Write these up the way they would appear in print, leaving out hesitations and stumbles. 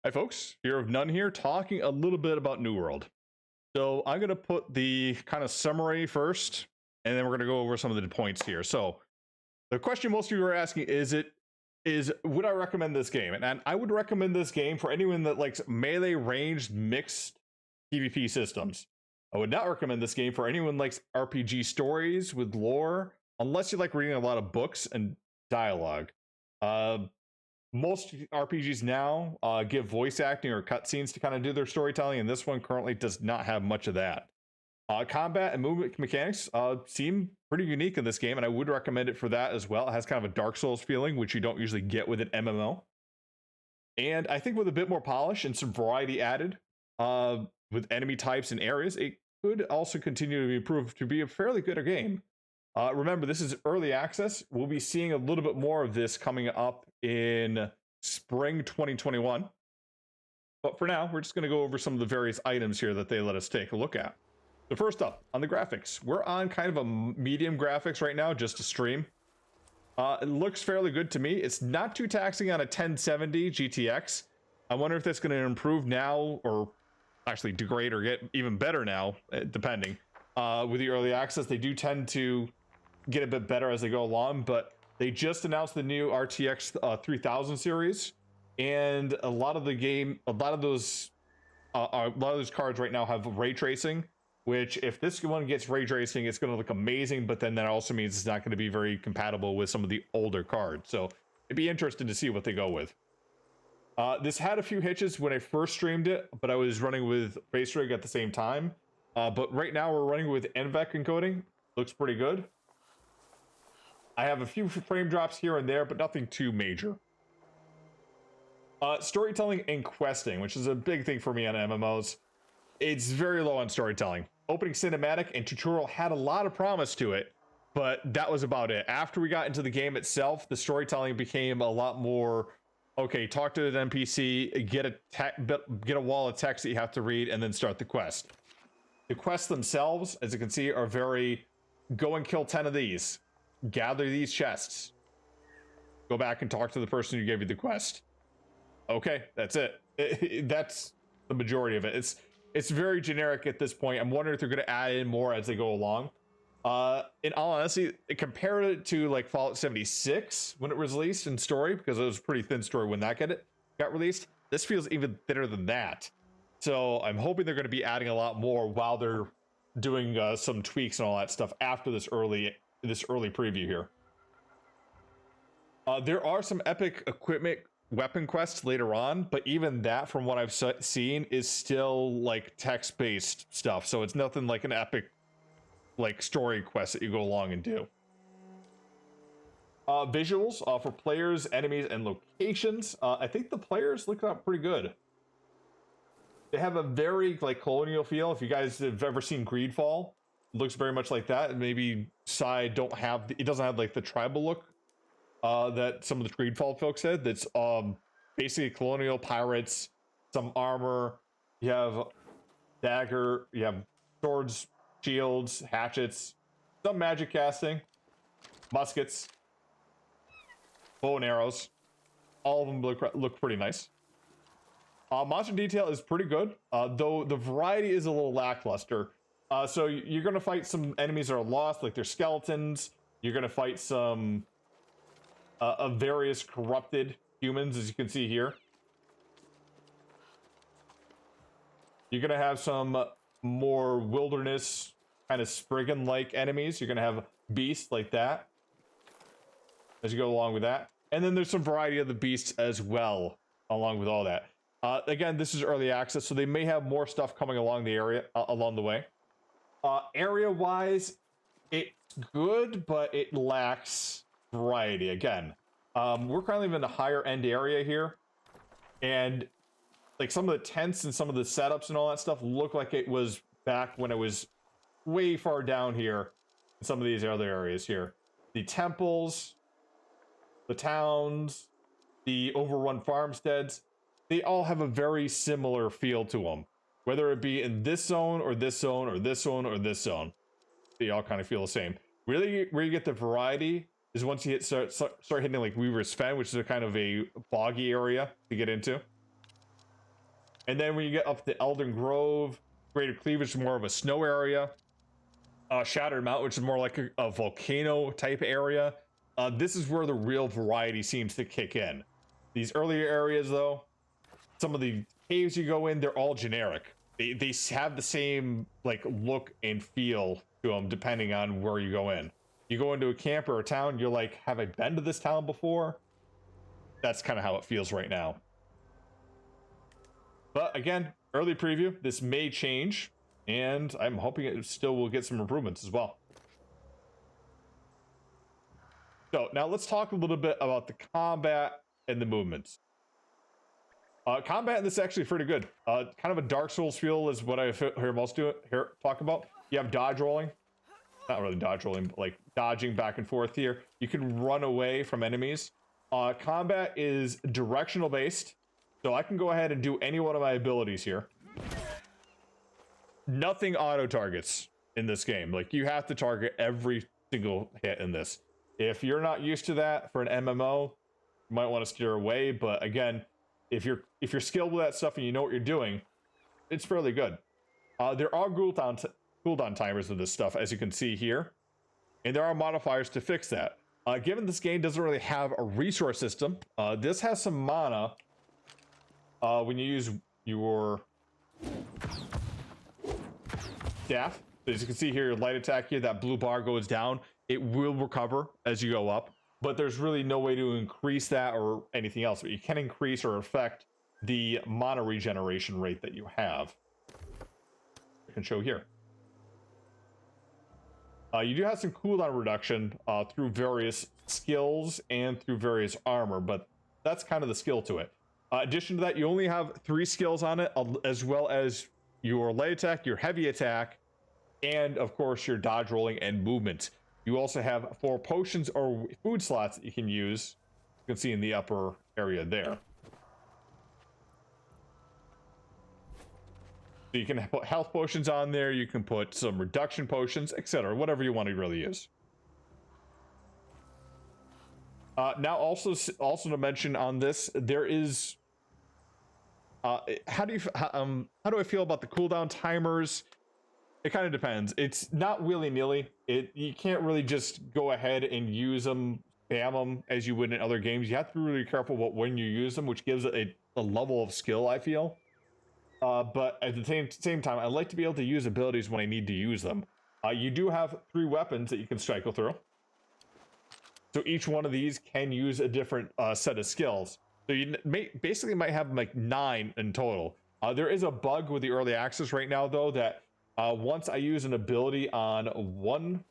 Hi folks, Fear of None here, talking a little bit about New World. So I'm going to put the kind of summary first, and then we're going to go over some of the points here. So the question most of you are asking is would I recommend this game? And I would recommend this game for anyone that likes melee ranged mixed PvP systems. I would not recommend this game for anyone likes RPG stories with lore, unless you like reading a lot of books and dialogue. Most RPGs now give voice acting or cutscenes to kind of do their storytelling, and this one currently does not have much of that. Combat and movement mechanics seem pretty unique in this game, and I would recommend it for that as well. It has kind of a Dark Souls feeling, which you don't usually get with an MMO. And I think with a bit more polish and some variety added with enemy types and areas, it could also continue to be improved to be a fairly good game. Remember, this is early access. We'll be seeing a little bit more of this coming up in spring 2021. But for now, we're just going to go over some of the various items here that they let us take a look at. So first up, on the graphics. We're on kind of a medium graphics right now, just to stream. It looks fairly good to me. It's not too taxing on a 1070 GTX. I wonder if that's going to improve now, or actually degrade or get even better now, depending. With the early access, they do tend to get a bit better as they go along, but they just announced the new RTX 3000 series, and a lot of those cards right now have ray tracing, which if this one gets ray tracing, it's going to look amazing, but then that also means it's not going to be very compatible with some of the older cards. So it'd be interesting to see what they go with. This had a few hitches when I first streamed it, but I was running with base rig at the same time. But right now we're running with NVEC encoding. Looks pretty good. I have a few frame drops here and there, but nothing too major. Storytelling and questing, which is a big thing for me on MMOs. It's very low on storytelling. Opening cinematic and tutorial had a lot of promise to it, but that was about it. After we got into the game itself, the storytelling became a lot more, okay, talk to an NPC, get a wall of text that you have to read, and then start the quest. The quests themselves, as you can see, are very, go and kill 10 of these. Gather these chests. Go back and talk to the person who gave you the quest. Okay, that's it. That's the majority of it. It's very generic at this point. I'm wondering if they're going to add in more as they go along. In all honesty, compare it to like Fallout 76 when it was released in story, because it was a pretty thin story when that got released. This feels even thinner than that. So I'm hoping they're going to be adding a lot more while they're doing some tweaks and all that stuff after this early preview here. There are some epic equipment weapon quests later on, but even that, from what I've seen, is still like text-based stuff. So it's nothing like an epic like story quest that you go along and do. Visuals for players, enemies, and locations. I think the players look up pretty good. They have a very like colonial feel. If you guys have ever seen Greedfall, it looks very much like that. And maybe Side it doesn't have like the tribal look that some of the Greedfall folks said. That's basically colonial pirates, some armor. You have dagger, you have swords, shields, hatchets, some magic casting, muskets, bow and arrows. All of them look pretty nice. Monster detail is pretty good, though the variety is a little lackluster. So you're going to fight some enemies that are lost, like they're skeletons. You're going to fight some of various corrupted humans, as you can see here. You're going to have some more wilderness, kind of Spriggan-like enemies. You're going to have beasts like that as you go along with that. And then there's some variety of the beasts as well, along with all that. Again, this is early access, so they may have more stuff coming along the area along the way. Area-wise, it's good, but it lacks variety. Again, we're currently in the higher end area here, and like some of the tents and some of the setups and all that stuff look like it was back when it was way far down here in some of these other areas here. The temples, the towns, the overrun farmsteads, they all have a very similar feel to them, whether it be in this zone or this zone or this zone or this zone. They all kind of feel the same. Really, where you get the variety is once you start hitting like Weaver's Fen, which is a kind of a boggy area to get into. And then when you get up to Elden Grove, Greater Cleavage is more of a snow area. Shattered Mountain, which is more like a volcano type area. This is where the real variety seems to kick in. These earlier areas, though, some of the caves you go in, they're all generic. They have the same like look and feel to them depending on where you go in. You go into a camp or a town, you're like, have I been to this town before? That's kind of how it feels right now. But again, early preview, this may change, and I'm hoping it still will get some improvements as well. So now let's talk a little bit about the combat and the movements. Combat in this is actually pretty good. Kind of a Dark Souls feel is what I hear most talk about. You have dodge rolling. Not really dodge rolling, but like dodging back and forth here. You can run away from enemies. Combat is directional based. So I can go ahead and do any one of my abilities here. Nothing auto targets in this game. Like you have to target every single hit in this. If you're not used to that for an MMO, you might want to steer away. But again, if you're skilled with that stuff and you know what you're doing, it's fairly good. There are cooldown timers with this stuff, as you can see here, and there are modifiers to fix that. Given this game doesn't really have a resource system, this has some mana when you use your staff. As you can see here, your light attack here, that blue bar goes down. It will recover as you go up, but there's really no way to increase that or anything else. But you can increase or affect the mana regeneration rate that you have. I can show here. You do have some cooldown reduction through various skills and through various armor, but that's kind of the skill to it. Addition to that, you only have 3 skills on it, as well as your light attack, your heavy attack, and of course your dodge rolling and movement. You also have 4 potions or food slots that you can use. You can see in the upper area there. So you can put health potions on there, you can put some reduction potions, etc. Whatever you want to really use. Now also to mention on this, there is how do I feel about the cooldown timers? It kind of depends. It's not willy-nilly. You can't really just go ahead and use them, spam them as you would in other games. You have to be really careful about when you use them, which gives it a level of skill, I feel. But at the same time, I like to be able to use abilities when I need to use them. You do have 3 weapons that you can cycle through. So each one of these can use a different set of skills. So you basically might have like 9 in total. There is a bug with the early access right now, though, that once I use an ability on one...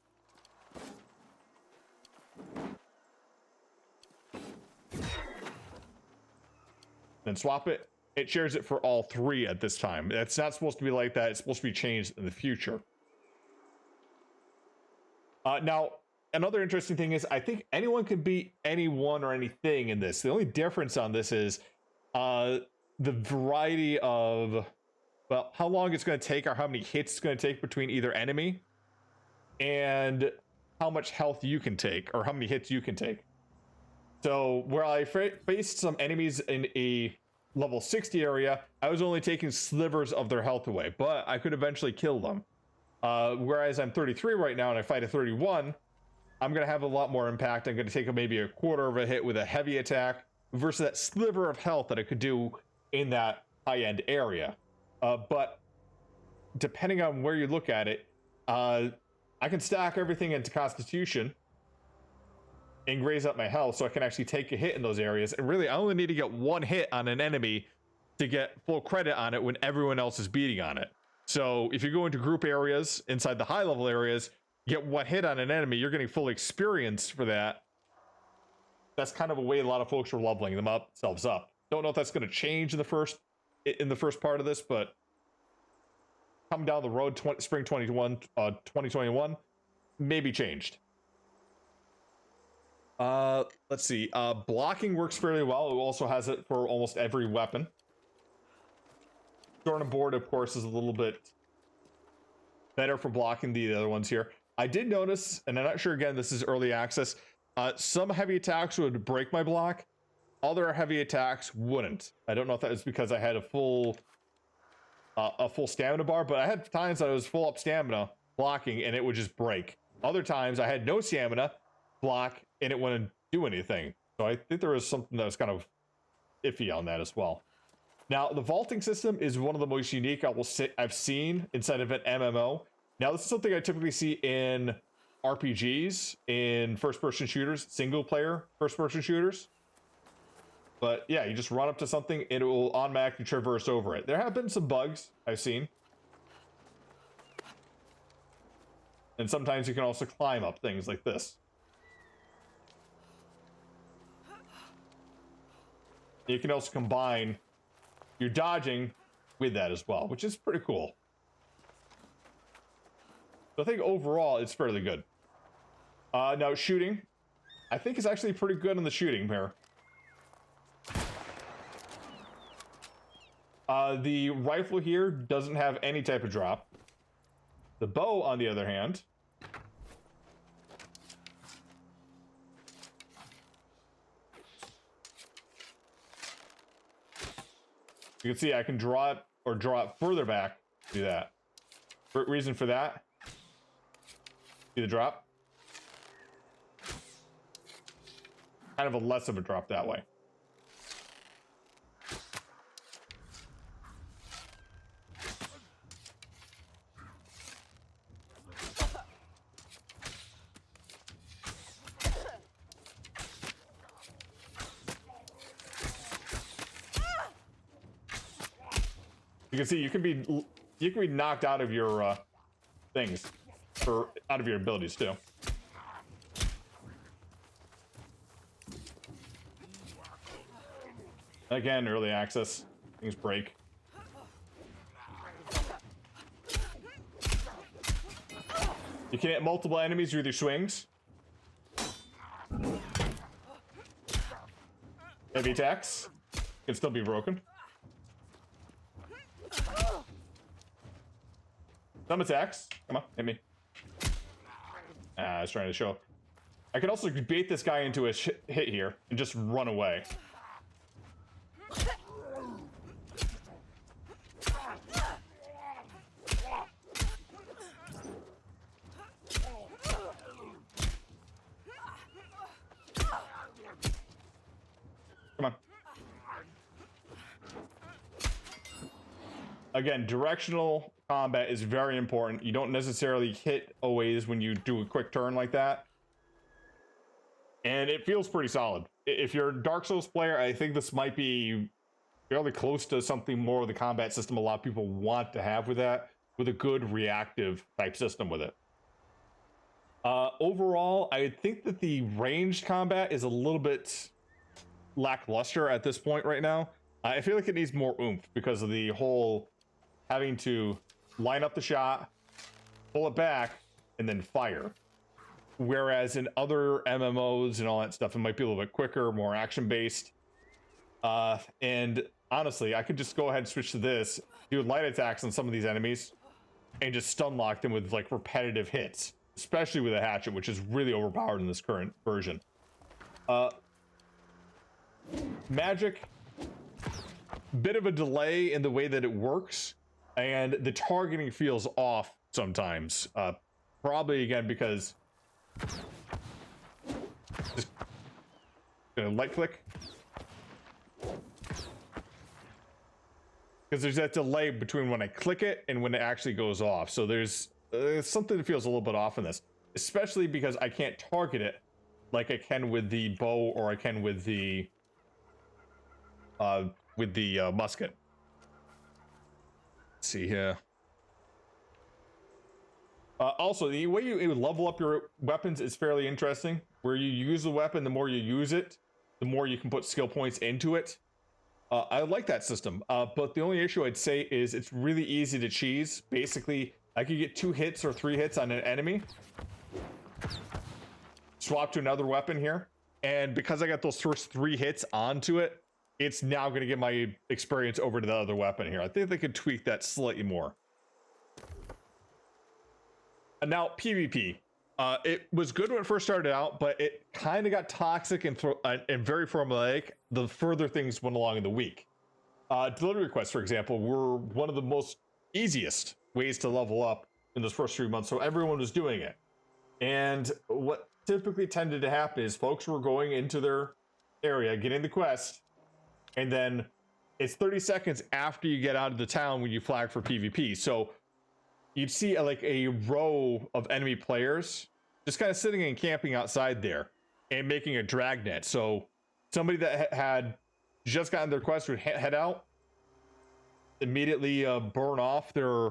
and swap it, it shares it for all 3 at this time. It's not supposed to be like that. It's supposed to be changed in the future. Now, another interesting thing is I think anyone can beat anyone or anything in this. The only difference on this is the variety of, well, how long it's going to take or how many hits it's going to take between either enemy and how much health you can take or how many hits you can take. So where I faced some enemies in a level 60 area, I was only taking slivers of their health away, but I could eventually kill them. Whereas I'm 33 right now and I fight a 31, I'm going to have a lot more impact. I'm going to take maybe a quarter of a hit with a heavy attack versus that sliver of health that I could do in that high-end area. But depending on where you look at it, I can stack everything into Constitution and raise up my health so I can actually take a hit in those areas. And really, I only need to get 1 hit on an enemy to get full credit on it when everyone else is beating on it. So if you go into group areas inside the high level areas, get 1 hit on an enemy, you're getting full experience for that. That's kind of a way a lot of folks are leveling themselves up. Don't know if that's going to change in the first part of this, but coming down the road, spring 2021, maybe changed. Let's see. Blocking works fairly well. It also has it for almost every weapon. Sword and board, of course, is a little bit better for blocking the other ones here. I did notice, and I'm not sure, again, this is early access, some heavy attacks would break my block. Other heavy attacks wouldn't. I don't know if that is because I had a full a full stamina bar, but I had times I was full up stamina blocking and it would just break. Other times I had no stamina, block, and it wouldn't do anything. So I think there was something that was kind of iffy on that as well. Now, the vaulting system is one of the most unique I've seen inside of an MMO. Now, this is something I typically see in RPGs, in first-person shooters, single-player first-person shooters. But yeah, you just run up to something, and it will automatically traverse over it. There have been some bugs I've seen. And sometimes you can also climb up things like this. You can also combine your dodging with that as well, which is pretty cool. So I think overall it's fairly good. Now shooting, I think is actually pretty good on the shooting here. The rifle here doesn't have any type of drop. The bow, on the other hand, you can see I can draw it or draw it further back. Do that. Reason for that. See the drop? Kind of a less of a drop that way. You can see you can be knocked out of your things, or out of your abilities too. Again, early access, things break. You can hit multiple enemies with your swings. Heavy attacks can still be broken. Some attacks. Come on, hit me. I was trying to show. I could also bait this guy into a hit here and just run away. Come on. Again, directional combat is very important. You don't necessarily hit always when you do a quick turn like that. And it feels pretty solid. If you're a Dark Souls player, I think this might be fairly close to something more of the combat system a lot of people want to have with that, with a good reactive type system with it. Overall, I think that the ranged combat is a little bit lackluster at this point right now. I feel like it needs more oomph because of the whole having to line up the shot, pull it back, and then fire. Whereas in other MMOs and all that stuff, it might be a little bit quicker, more action-based. And honestly, I could just go ahead and switch to this, do light attacks on some of these enemies, and just stun lock them with like repetitive hits, especially with a hatchet, which is really overpowered in this current version. Magic, bit of a delay in the way that it works, and the targeting feels off sometimes. Probably again because just gonna light click, because there's that delay between when I click it and when it actually goes off. So there's something that feels a little bit off in this, especially because I can't target it like I can with the bow or I can with the musket. Let's see here. Also, the way you level up your weapons is fairly interesting. Where you use the weapon, the more you use it, the more you can put skill points into it. I like that system, but the only issue I'd say is it's really easy to cheese. Basically, I could get 2 hits or 3 hits on an enemy, swap to another weapon here, and because I got those first 3 hits onto it, it's now going to get my experience over to the other weapon here. I think they could tweak that slightly more. And now PvP. It was good when it first started out, but it kind of got toxic and very formulaic the further things went along in the week. Delivery requests, for example, were one of the most easiest ways to level up in those first 3 months. So everyone was doing it. And what typically tended to happen is folks were going into their area, getting the quest, and then it's 30 seconds after you get out of the town when you flag for PvP. So you'd see like a row of enemy players just kind of sitting and camping outside there and making a dragnet. So somebody that had just gotten their quest would head out, immediately burn off their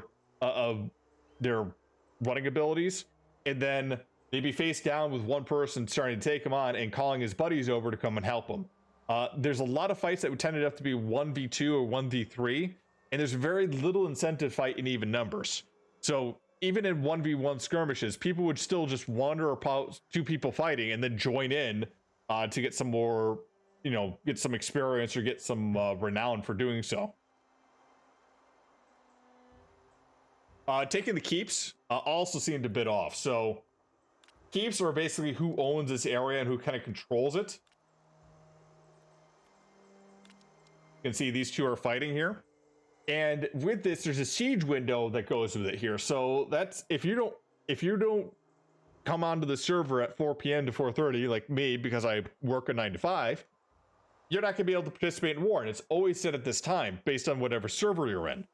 running abilities, and then they'd be face down with one person starting to take him on and calling his buddies over to come and help him. There's a lot of fights that would tend to have to be 1v2 or 1v3, and there's very little incentive fight in even numbers. So even in 1v1 skirmishes, people would still just wander about 2 people fighting and then join in to get some more, get some experience or get some renown for doing so. Taking the keeps also seemed a bit off. So keeps are basically who owns this area and who kind of controls it. You can see these 2 are fighting here. And with this, there's a siege window that goes with it here. So that's if you don't come onto the server at 4 p.m. to 4:30 like me, because I work a 9 to 5, you're not gonna be able to participate in war. And it's always set at this time based on whatever server you're in.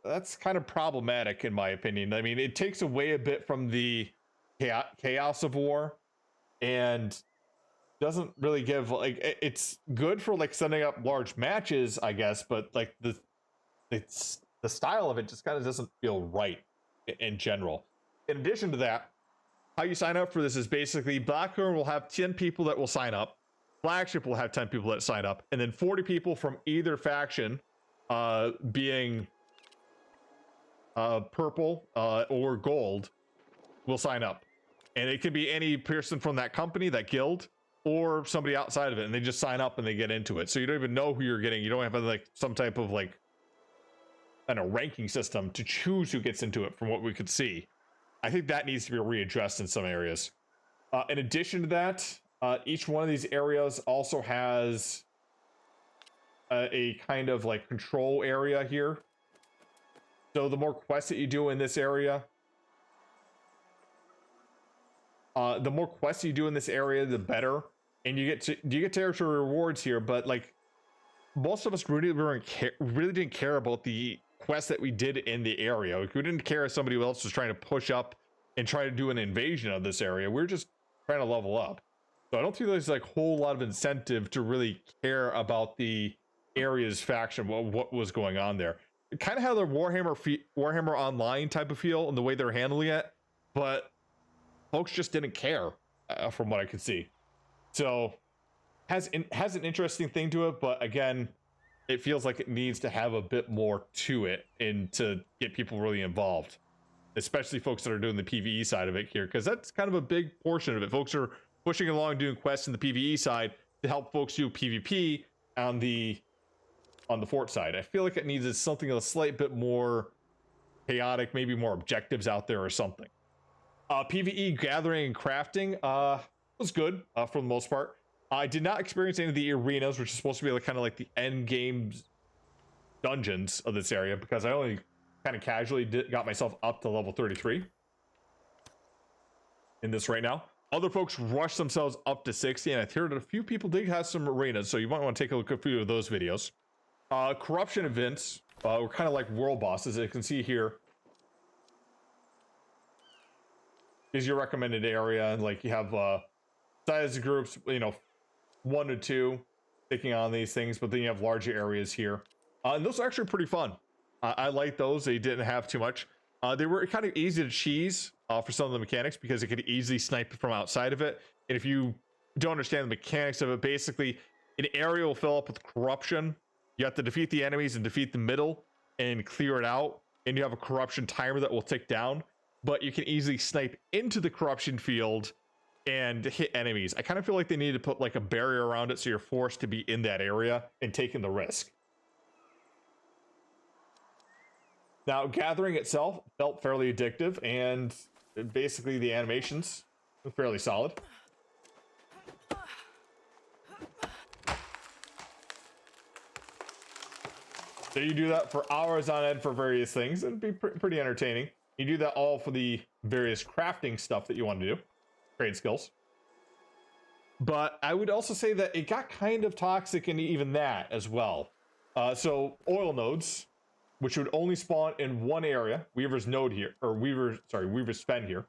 That's kind of problematic in my opinion. I mean, it takes away a bit from the chaos of war and doesn't really give, like, it's good for like setting up large matches, I guess, but like the style of it just kind of doesn't feel right in general. In addition to that, how you sign up for this is basically Blackhorn will have 10 people that will sign up, Flagship will have 10 people that sign up, and then 40 people from either faction, being purple or gold, will sign up. And it could be any person from that company, that guild, or somebody outside of it, and they just sign up and they get into it. So you don't even know who you're getting. You don't have like some type of like, I don't know, ranking system to choose who gets into it from what we could see. I think that needs to be readdressed in some areas. In addition to that, each one of these areas also has a kind of like control area here. So the more quests that you do in this area, the better. And you get territory rewards here, but like most of us really didn't care about the quests that we did in the area. Like, we didn't care if somebody else was trying to push up and try to do an invasion of this area. We're just trying to level up. So I don't think there's like a whole lot of incentive to really care about the area's faction, what was going on there. It kind of had the Warhammer Online type of feel in the way they're handling it, but folks just didn't care, from what I could see. So has an interesting thing to it, but again, it feels like it needs to have a bit more to it and to get people really involved, especially folks that are doing the PvE side of it here, because that's kind of a big portion of it. Folks are pushing along doing quests in the PvE side to help folks do PvP on the fort side. I feel like it needs something a slight bit more chaotic, maybe more objectives out there or something. PvE gathering and crafting was good for the most part. I did not experience any of the arenas, which is supposed to be like kind of like the end game dungeons of this area, because I only kind of casually got myself up to level 33 in this right now. Other folks rushed themselves up to 60, and I heard that a few people did have some arenas, so you might want to take a look at a few of those videos. Corruption events were kind of like world bosses. As you can see here is your recommended area, and like you have size groups, 1 to 2 taking on these things, but then you have larger areas here, and those are actually pretty fun. I like those. They didn't have too much. They were kind of easy to cheese for some of the mechanics, because it could easily snipe from outside of it. And if you don't understand the mechanics of it, basically an area will fill up with corruption. You have to defeat the enemies and defeat the middle and clear it out, and you have a corruption timer that will tick down, but you can easily snipe into the corruption field and hit enemies. I kind of feel like they need to put like a barrier around it so you're forced to be in that area and taking the risk. Now, gathering itself felt fairly addictive, and basically the animations were fairly solid. So you do that for hours on end for various things. It'd be pretty entertaining. You do that all for the various crafting stuff that you want to do, trade skills. But I would also say that it got kind of toxic in even that as well. So oil nodes, which would only spawn in one area, Weaver's node here, or Weaver's Fen here,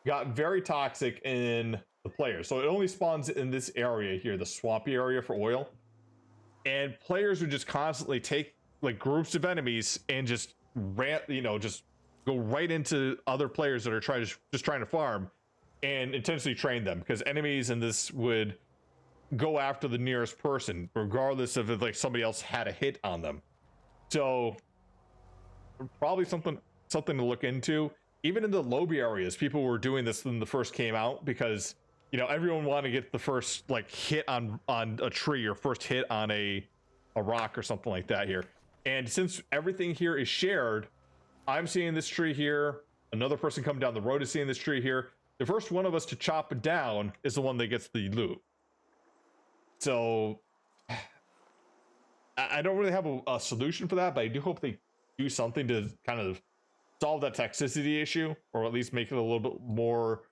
got very toxic in the players. So it only spawns in this area here, the swampy area for oil. And players would just constantly take like groups of enemies and just just go right into other players that are trying to farm and intentionally train them, because enemies in this would go after the nearest person regardless of if like somebody else had a hit on them. So probably something to look into. Even in the lobby areas, people were doing this when the first came out, because everyone wanted to get the first like hit on a tree, or first hit on a rock or something like that here. And since everything here is shared, I'm seeing this tree here, another person coming down the road is seeing this tree here. The first one of us to chop it down is the one that gets the loot. So I don't really have a solution for that, but I do hope they do something to kind of solve that toxicity issue, or at least make it a little bit more,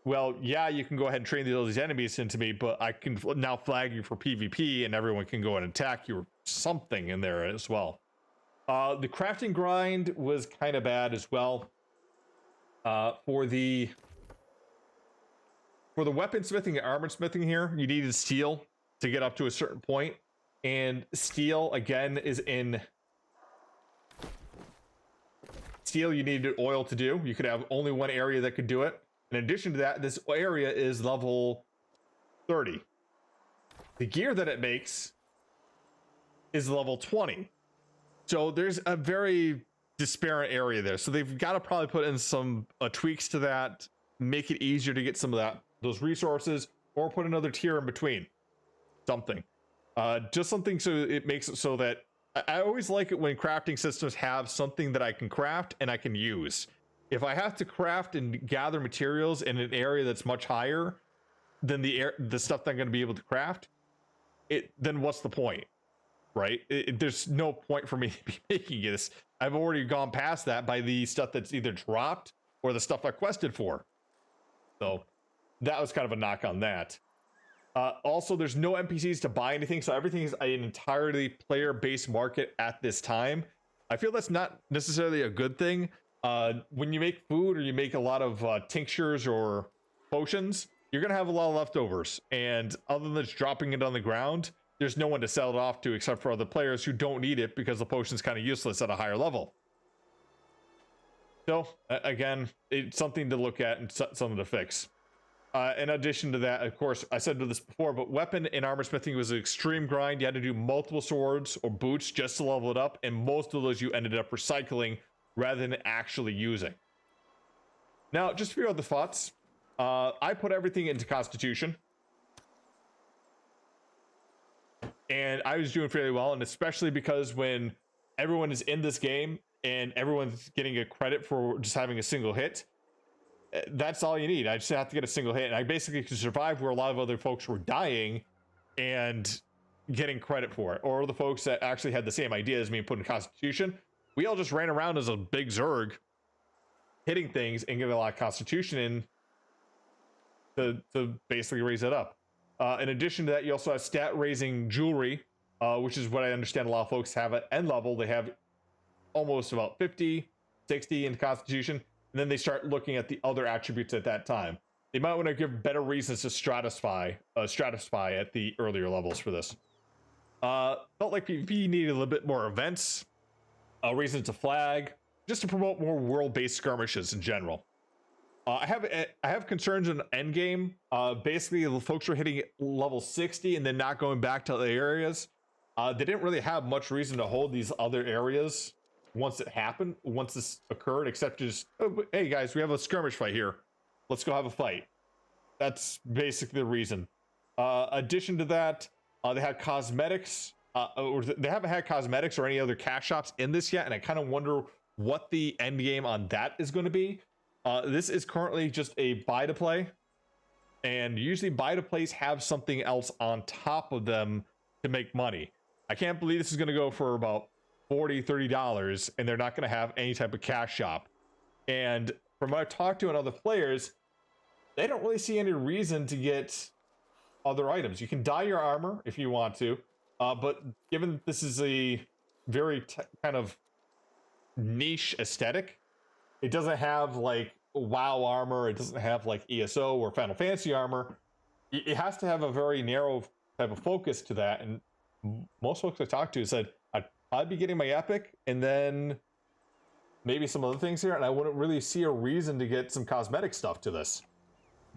well, yeah, you can go ahead and train these enemies into me, but I can now flag you for PvP and everyone can go and attack you, or something in there as well. The crafting grind was kind of bad as well. For the weaponsmithing and armor smithing here, you needed steel to get up to a certain point, and steel again is in steel you needed oil to do. You could have only one area that could do it. In addition to that, this area is level 30. The gear that it makes is level 20. So there's a very disparate area there. So they've got to probably put in some tweaks to that, make it easier to get some of those resources, or put another tier in between. Something. Just something so it makes it so that I always like it when crafting systems have something that I can craft and I can use. If I have to craft and gather materials in an area that's much higher than the stuff that I'm going to be able to craft, then what's the point, right? There's no point for me to be making this. I've already gone past that by the stuff that's either dropped or the stuff I quested for. So that was kind of a knock on that. Also, there's no NPCs to buy anything, so everything is an entirely player-based market at this time. I feel that's not necessarily a good thing. When you make food, or you make a lot of tinctures or potions, you're going to have a lot of leftovers. And other than just dropping it on the ground, there's no one to sell it off to except for other players who don't need it because the potion's kind of useless at a higher level. So, again, it's something to look at and something to fix. In addition to that, of course, I said this before, but weapon and armor smithing was an extreme grind. You had to do multiple swords or boots just to level it up, and most of those you ended up recycling rather than actually using. Now, just for your other thoughts, I put everything into Constitution, and I was doing fairly well, and especially because when everyone is in this game and everyone's getting a credit for just having a single hit, that's all you need. I just have to get a single hit, and I basically could survive where a lot of other folks were dying and getting credit for it. Or the folks that actually had the same idea as me and put in Constitution, we all just ran around as a big Zerg, hitting things and getting a lot of Constitution in to basically raise it up. In addition to that, you also have stat raising jewelry, which is what I understand a lot of folks have at end level. They have almost about 50, 60 in Constitution. And then they start looking at the other attributes at that time. They might want to give better reasons to stratify at the earlier levels for this. Felt like PvP needed a little bit more events, a reason to flag, just to promote more world-based skirmishes in general. I have concerns in endgame. Basically, the folks were hitting level 60 and then not going back to other areas. They didn't really have much reason to hold these other areas once this occurred, except just, oh, hey guys, we have a skirmish fight here, let's go have a fight. That's basically the reason. Addition to that, they had cosmetics, or they haven't had cosmetics or any other cash shops in this yet, and I kind of wonder what the end game on that is going to be. This is currently just a buy to play, and usually buy to plays have something else on top of them to make money. I can't believe this is going to go for about $40-$30 and they're not going to have any type of cash shop. And from what I've talked to and other players, they don't really see any reason to get other items. You can dye your armor if you want to, but given that this is a very kind of niche aesthetic, it doesn't have like WoW armor, it doesn't have like ESO or Final Fantasy armor. It has to have a very narrow type of focus to that, and most folks I talked to said I'd be getting my epic and then maybe some other things here, and I wouldn't really see a reason to get some cosmetic stuff to this.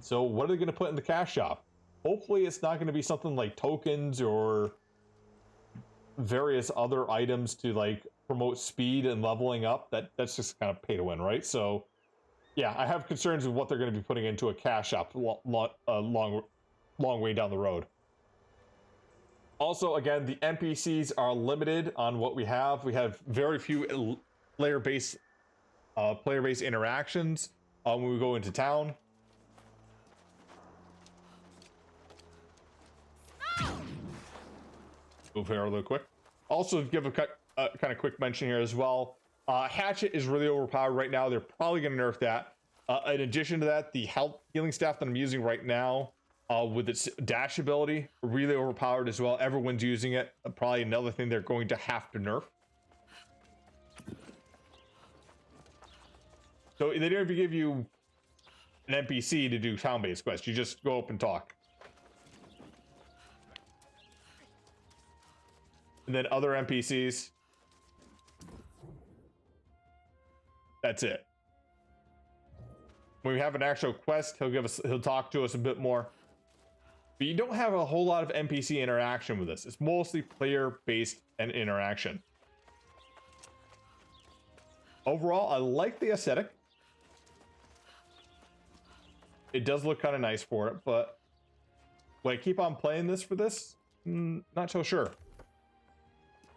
So what are they going to put in the cash shop? Hopefully it's not going to be something like tokens or various other items to like promote speed and leveling up. That's just kind of pay to win, right? So yeah, I have concerns with what they're going to be putting into a cash shop long way down the road. Also, again, the NPCs are limited on what we have. We have very few player-based interactions when we go into town. Move here real quick. Also, give a kind of quick mention here as well. Hatchet is really overpowered right now. They're probably going to nerf that. In addition to that, the health healing staff that I'm using right now with its dash ability, really overpowered as well. Everyone's using it. Probably another thing they're going to have to nerf. So they don't even give you an NPC to do town-based quests. You just go up and talk. And then other NPCs. That's it. When we have an actual quest, he'll talk to us a bit more. But you don't have a whole lot of NPC interaction with this. It's mostly player-based and interaction. Overall, I like the aesthetic. It does look kind of nice for it, but would I keep on playing this for this? Not so sure.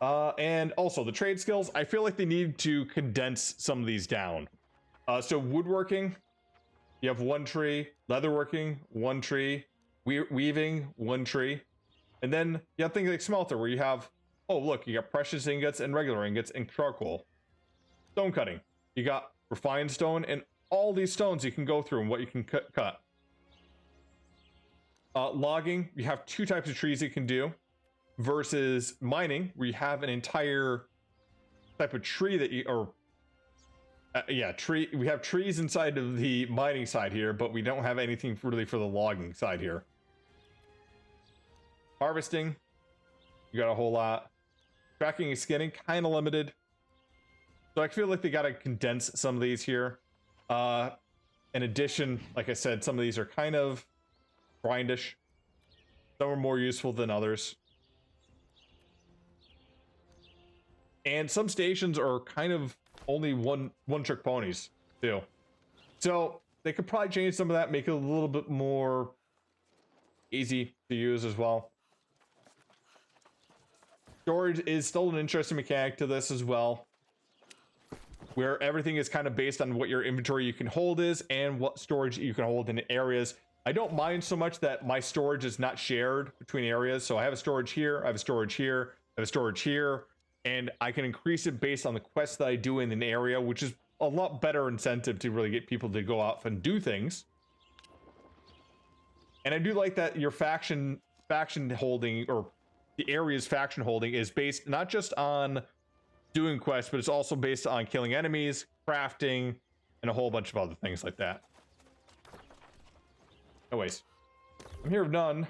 And also the trade skills, I feel like they need to condense some of these down. So woodworking, you have one tree, leatherworking, one tree, weaving, one tree, and then you have things like smelter where you have, oh look, you got precious ingots and regular ingots and charcoal. Stone cutting, you got refined stone and all these stones you can go through and what you can cut. Logging, you have two types of trees you can do. Versus mining, where you have an entire type of tree that you, or tree. We have trees inside of the mining side here, but we don't have anything really for the logging side here. Harvesting, you got a whole lot. Tracking and skinning, kind of limited. So I feel like they got to condense some of these here. In addition, like I said, some of these are kind of grindish. Some are more useful than others. And some stations are kind of only one-trick ponies, too. So they could probably change some of that, make it a little bit more easy to use as well. Storage is still an interesting mechanic to this as well, where everything is kind of based on what your inventory you can hold is and what storage you can hold in areas. I don't mind so much that my storage is not shared between areas. So I have a storage here, I have a storage here, I have a storage here. And I can increase it based on the quests that I do in an area, which is a lot better incentive to really get people to go out and do things. And I do like that your faction holding, or the area's faction holding, is based not just on doing quests, but it's also based on killing enemies, crafting, and a whole bunch of other things like that. Anyways, I'm here of none.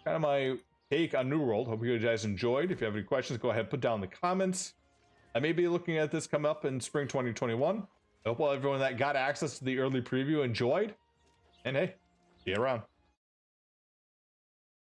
Kind of my take on New World. Hope you guys enjoyed. If you have any questions, go ahead, put down in the comments. I may be looking at this come up in spring 2021. I hope everyone that got access to the early preview enjoyed. And hey, see you around.